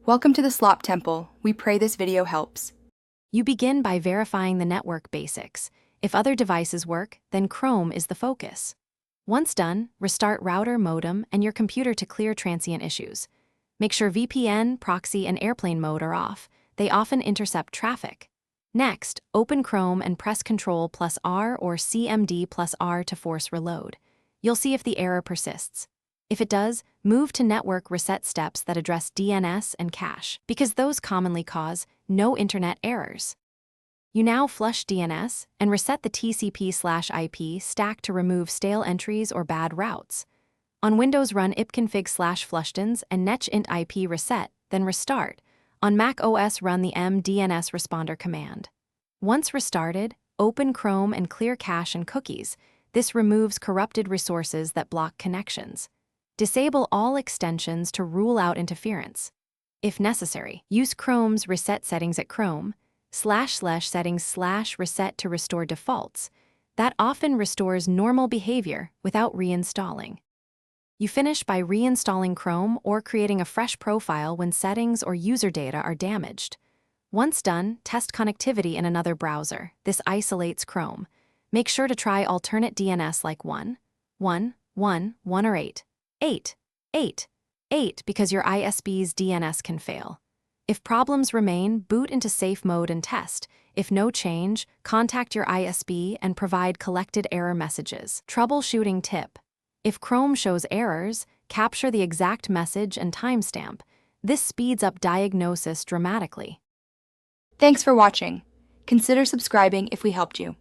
Welcome to the Slop Temple. We pray this video helps. You begin by verifying the network basics. If other devices work, then Chrome is the focus. Once done, restart router, modem, and your computer to clear transient issues. Make sure VPN, proxy, and airplane mode are off. They often intercept traffic. Next, open Chrome and press Ctrl+R or CMD+R to force reload. You'll see if the error persists. If it does, move to network reset steps that address DNS and cache, because those commonly cause no internet errors. You now flush DNS and reset the TCP/IP stack to remove stale entries or bad routes. On Windows, run ipconfig/flushdns and netchint IP reset, then restart. On Mac OS, run the mdns responder command. Once restarted, open Chrome and clear cache and cookies. This removes corrupted resources that block connections. Disable all extensions to rule out interference. If necessary, use Chrome's reset settings at Chrome//settings/reset to restore defaults. That often restores normal behavior without reinstalling. You finish by reinstalling Chrome or creating a fresh profile when settings or user data are damaged. Once done, test connectivity in another browser. This isolates Chrome. Make sure to try alternate DNS like 1.1.1.1 or 8.8.8.8 because your ISP's DNS can fail. If problems remain, boot into safe mode and test. If no change, contact your ISP and provide collected error messages. Troubleshooting tip. If Chrome shows errors, capture the exact message and timestamp. This speeds up diagnosis dramatically. Thanks for watching. Consider subscribing if we helped you.